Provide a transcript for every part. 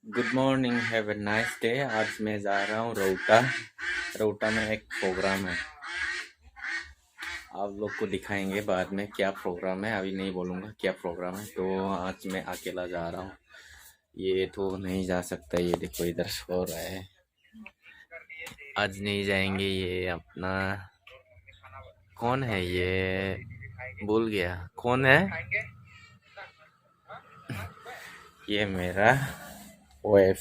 Good morning, have a nice day. आज मैं जा रहा हूँ रोहटा। रोहटा में एक प्रोग्राम है, आप लोग को दिखाएंगे बाद में क्या प्रोग्राम है। अभी नहीं बोलूँगा क्या प्रोग्राम है। तो आज मैं अकेला जा रहा हूँ, ये तो नहीं जा सकता। ये देखो इधर सो रहा है, आज नहीं जाएंगे। ये अपना कौन है, ये भूल गया कौन है। ये मेरा वाइफ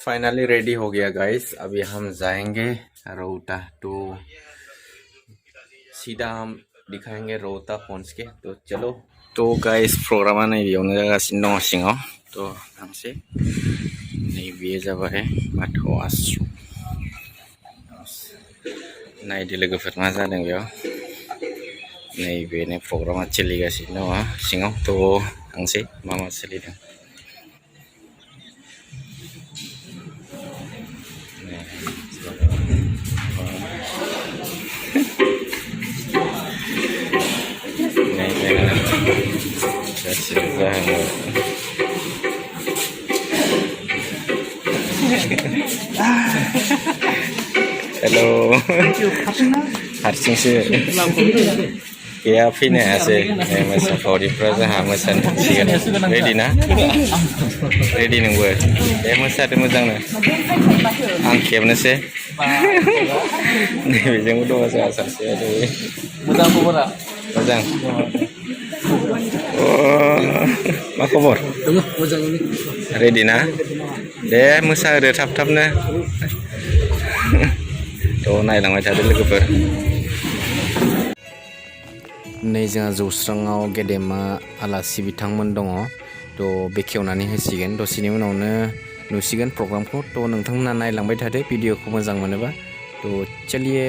फाइनली रेडी हो गया गाइस। अभी हम जाएंगे रोहटा। तो सीधा हम दिखाएंगे रोहता पहुंच के। तो चलो। तो गाइस प्रोग्रामा नैबेयावनो जागासिनो दङ सिङाव। तो थांसै। नैबे जाबाय बाथौ आश्रम। नायदो लोगोफोर मा जादों बेयाव। नैबेनो प्रोग्रामा सोलिगासिनो दङ सिङाव। तो थांसै मा मा सोलिदों। हेलो हारसिंसो गैया फैनो हायासै। मोसाखावरिफ्रा जोंहा मोसासिगोन। रेडि ना? रेडि नोंबो? दे मोसादो मोजांनो। आं खेबनोसै। नैबेजोंबो दङ जोंहा सासे। मोजां खबरा? मोजां। मा खबर? मोजाङैनो। रेडि ना? दे मोसादो थाब थाबनो। थ' नायलांबाय थादो लोगोफोर। नै जोंहा जौस्राङाव गेदेमा आलासि बिथांमोन दङ। थ' बेखेवनानै होसिगोन दसेनि उनावनो नुसिगोन प्रग्रामखौ। थ' नोंथांमोना नायलांबाय थादो भिडिअखौ मोजां मोनोबा। थ' चलिए।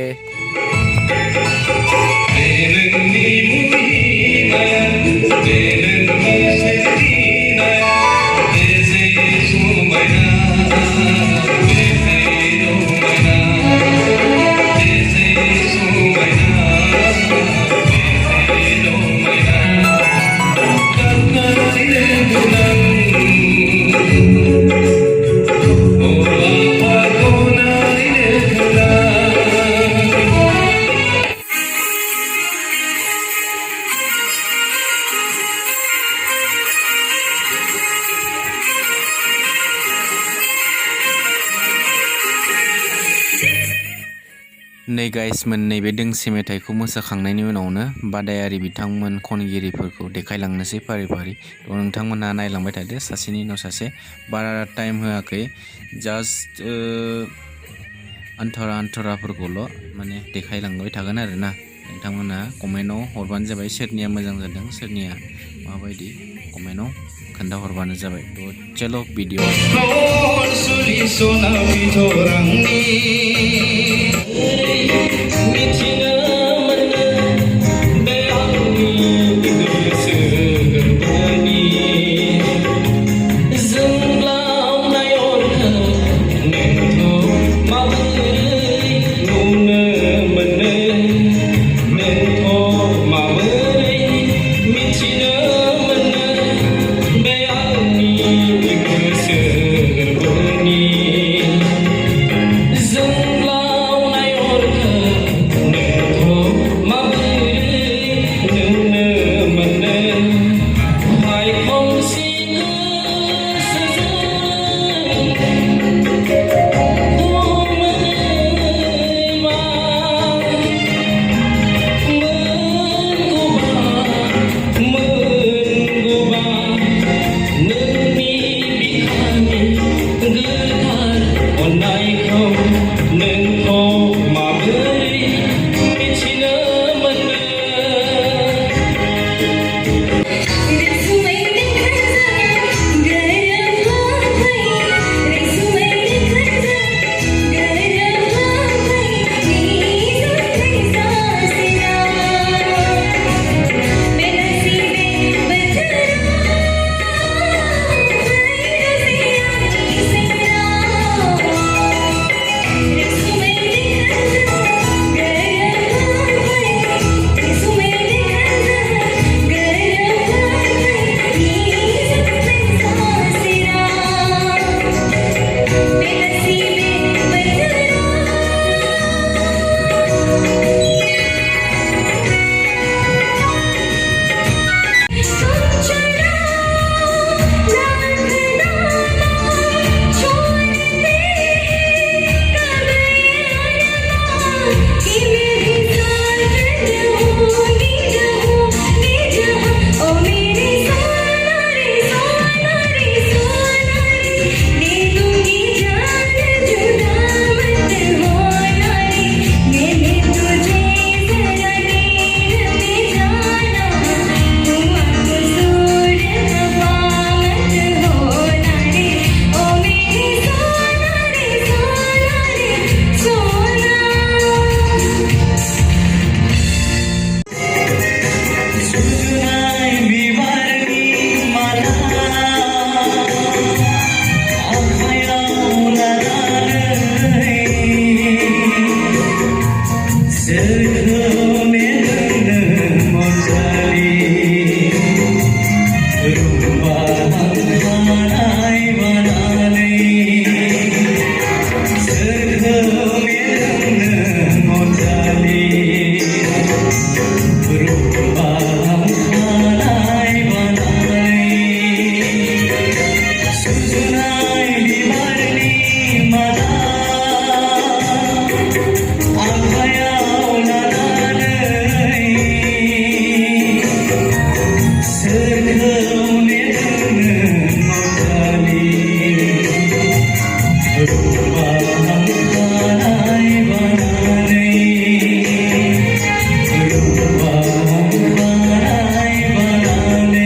नै गाइस मोननैबे दोंसे मेथाइखौ मोसाखांनायनि उनावनो बादायारि बिथांमोन खनगिरिफोरखौ देखायलांनोसै फारि फारि। थ' नोंथांमोना नायलांबाय थादो सासेनि उनाव सासे। बारा टाइम होआखै, जास्ट आन्थराफोरखौल' माने देखायलांबाय थागोन आरोना। नोंथांमोना कमेन्टआव हरबानो जाबाय सोरनिया मोजां जादों सोरनिया माबायदि। कमेन्टआव खोन्थाहरबानो जाबाय। थ' चलो भिडिअ। Zoom सुजनायली मारली मला आभायावला दानई सरखवणे धन मोठाली रूपा हंकानाय बनानै रूपा हंकानाय बनानै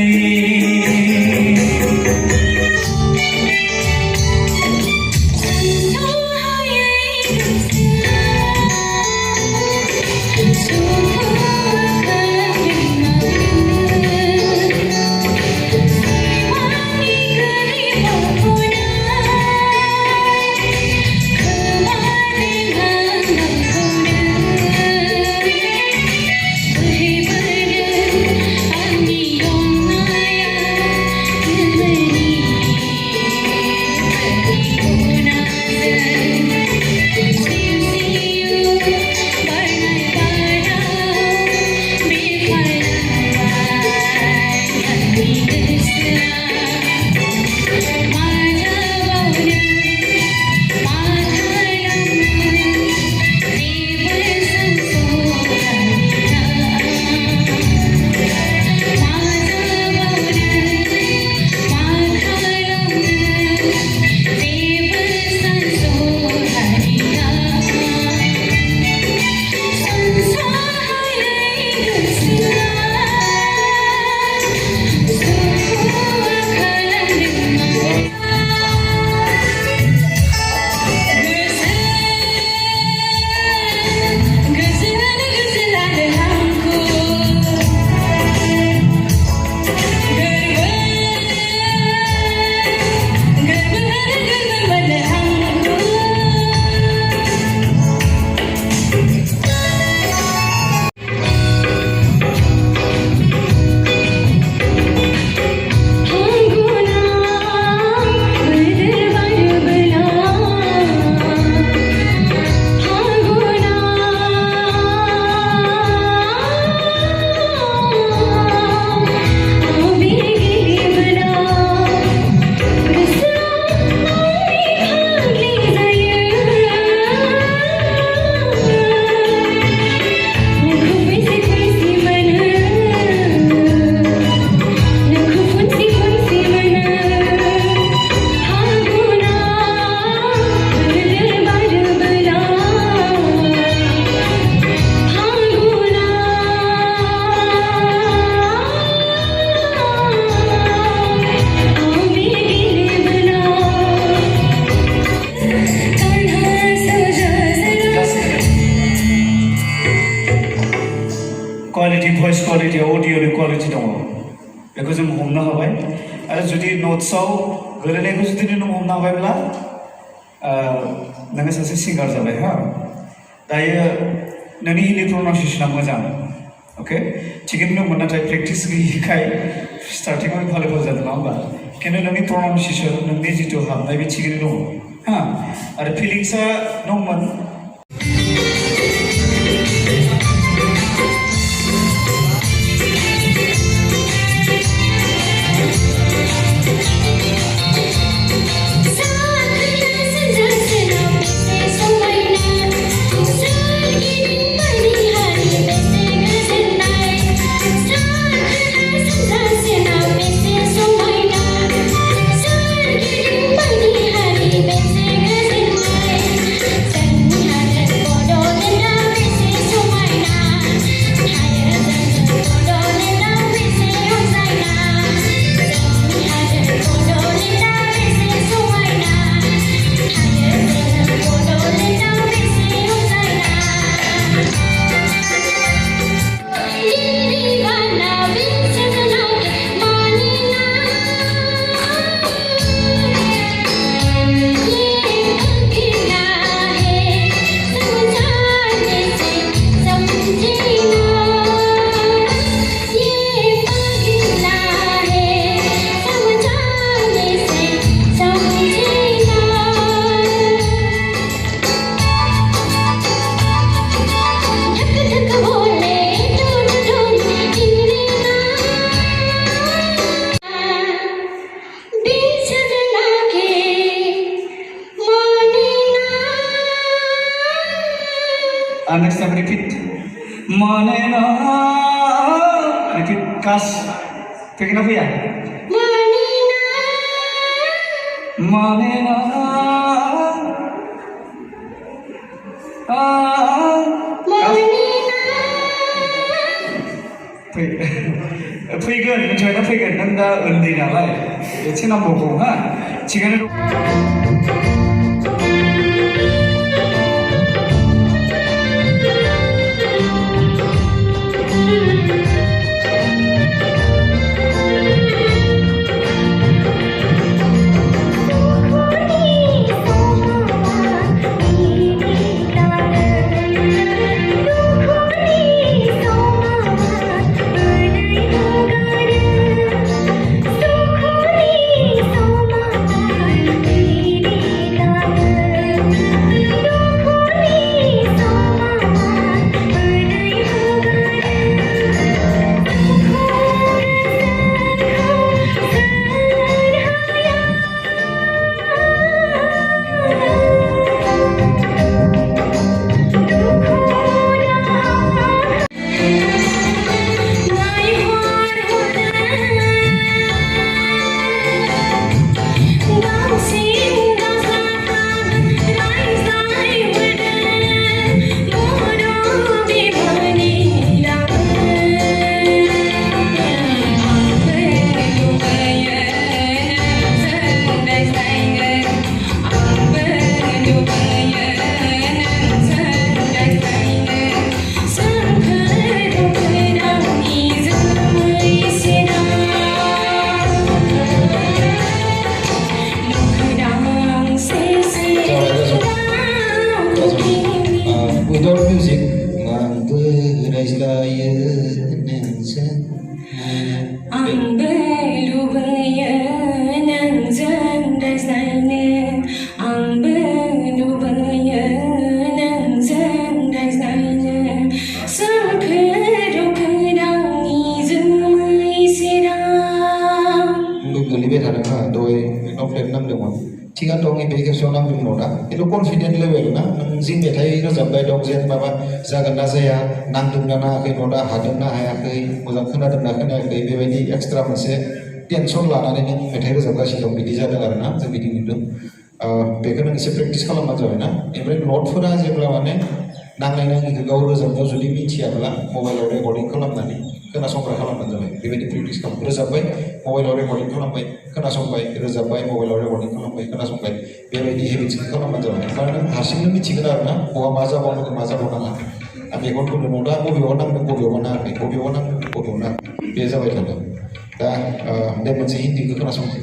क्वालिटी भइस क्वालिटी अडियोनि क्वालिटी दङ बेखौ जों हमनो हाबाय आरो जुदि नोट्सआव गोलैनायखौ जुदि नों हमनो हाबायब्ला नोङो सासे सिंगार जाबाय हा दायो नोंनि हिन्दी प्रनाउन्सिएसना मोजां ओके थिगैनो दंमोन नाथाय प्रेक्टिस गैयिखाय स्टार्टिंआव भालो भालो जादों नङा होमबा खिन्थु नोंनि प्रनाउन्सिएसन नोंनि जिथु हाबनाय बे थिगैनो दङ हा आरो फिलिंसआ दंमोन Next time repeat. Manena. Repeat. Kas. Pick up here. Manena. फैगोन मिथिबायना फैगोन नों दा उन्दै नालाय एसे नांबावगौ हा थिगानो Without music, ang beraislayan ang belubayan ang zandaislayan ang belubayan ang zandaislayan samperokedang izumai siram Gulibet ada ka doi noflet nam dong Tiga dong ini begitu soal nam dong dah itu confident level na zin betai rozabbai dong zen baba zagan na saya nam dong na kai noda hadam na haya kai muzam khana dong na khana kai bebaidi extra मोनसे tension लानानै नों मेथाइ रोजाबगासिनो दं बिदि जादों आरोना जों बिदि नुदों बेखौ नों एसे प्रेक्टिस खालामबानो जाबायना ओमफ्राय नटफोरा जेब्ला माने नांनाय नाङिखौ गाव रोजाबनायाव जुदि मिथियाब्ला मबाइलाव रेकर्डिं खालामनानै खोनासंग्रा खालामबानो जाबाय बेबायदि प्रेक्टिस खालाम रोजाबबाय मबाइलाव रेकर्डिं खालामबाय खोनासंबाय रोजाबबाय मबाइलाव रेकर्डिं खालामबाय खोनासंबाय बेबायदि हेबिट्सखौ खालामबानो जाबाय मानोना हारसिंनो मिथिगोन आरोना बहा मा जाबावनांगौ मा जाबावनाङा आं मेगन बुंदों दा बबेयाव नांदों बबेयाव नाङाखै बबेयाव नांदों बबेयाव नाङाखै बे जाबाय थादों दा बे मोनसे हिन्दीखौ खोनासंसै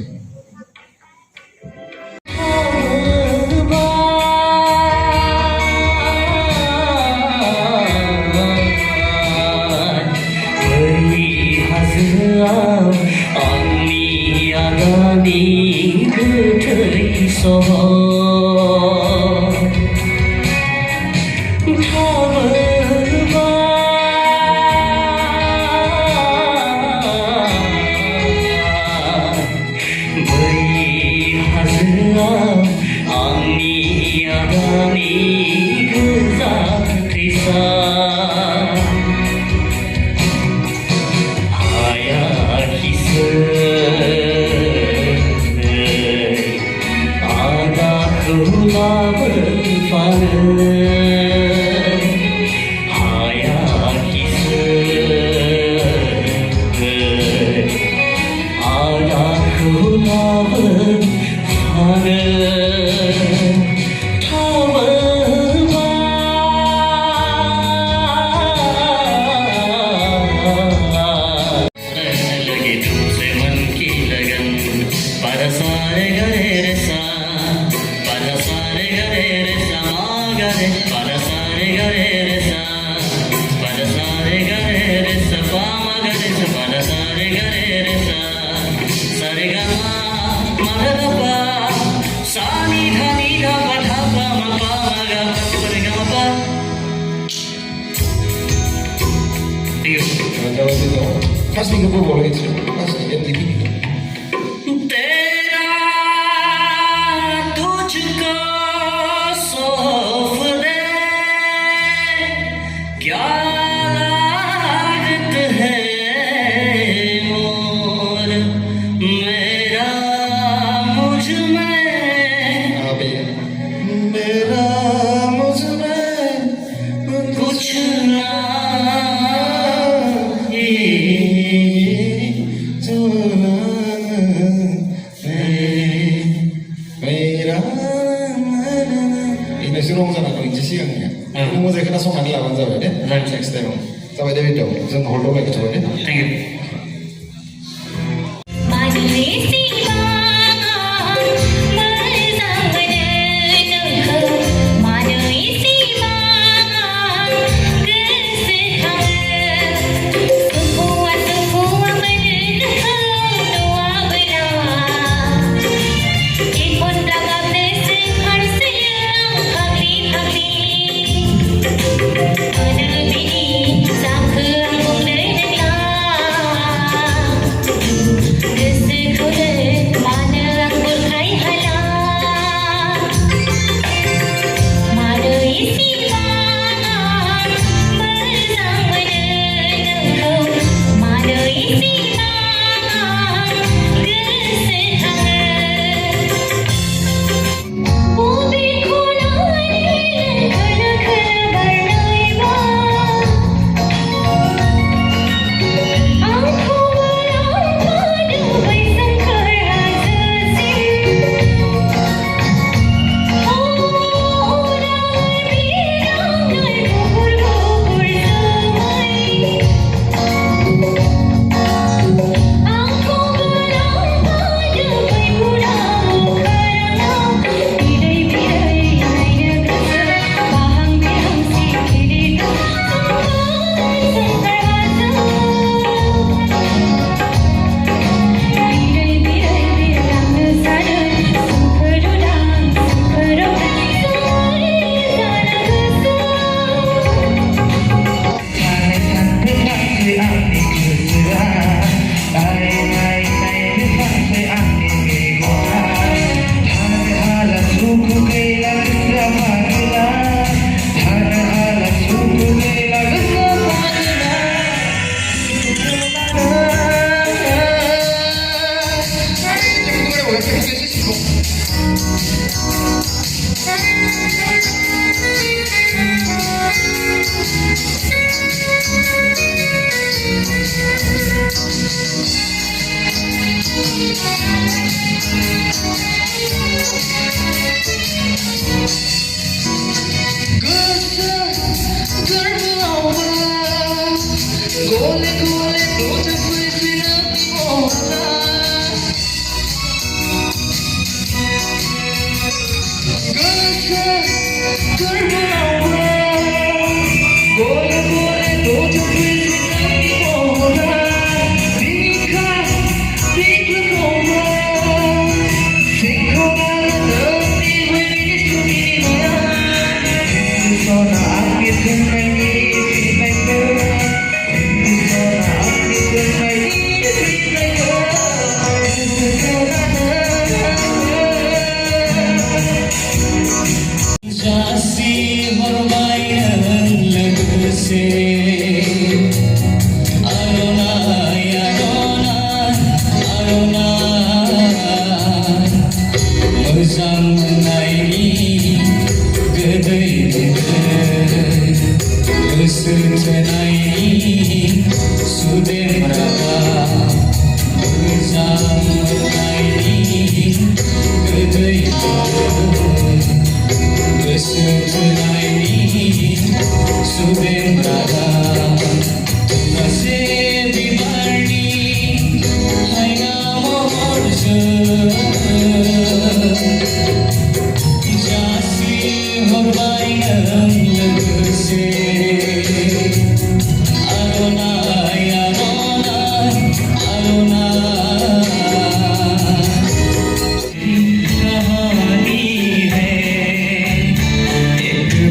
Pasti ke bawah itu, pasti dia tinggi. मेरा ini sih रंजानाखौ इनोसै सिगांनिया मोजाङै खोनासंनानै लाबानो जाबाय दे नेक्स्ट टाइमाव जाबाय दे बिदियाव जों हरदाव लाखिथ'बाय दे थैंक यू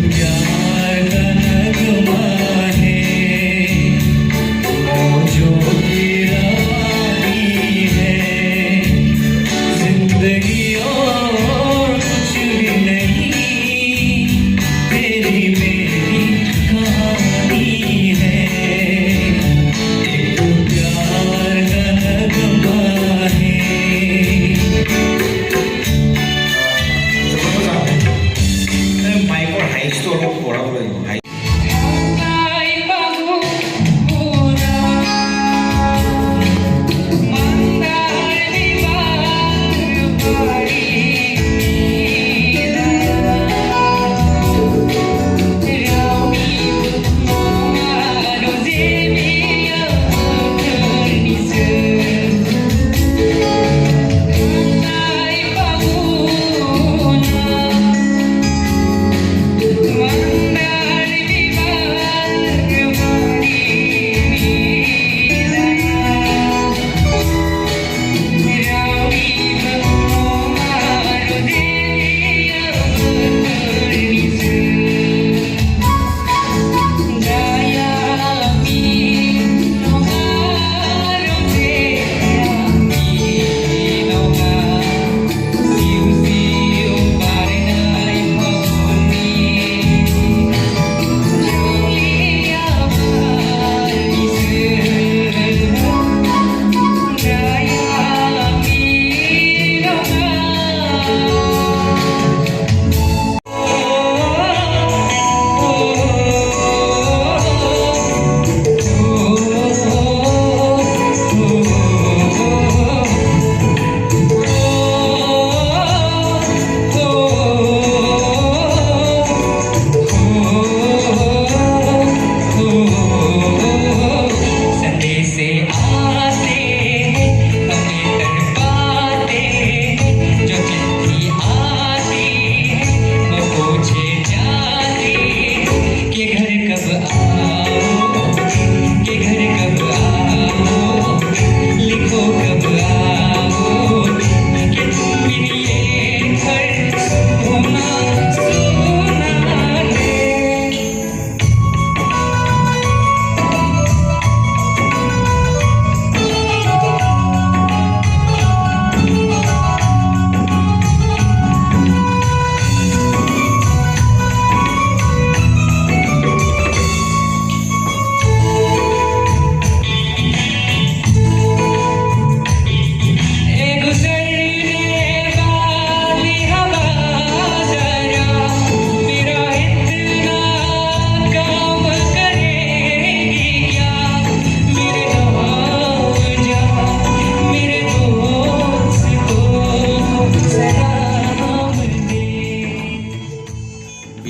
प्यार का नगमा है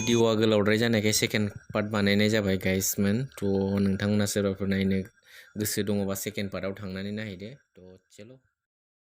भिडिअआ गोलावद्राय जानायखाय सेकेन्ड पार्ट बानायनाय जाबाय गाइसमोन थ' नोंथांमोना सोरबाफोर नायनो गोसो दङबा सेकेन्ड पार्टआव थांनानै नायहैदो थ' चलो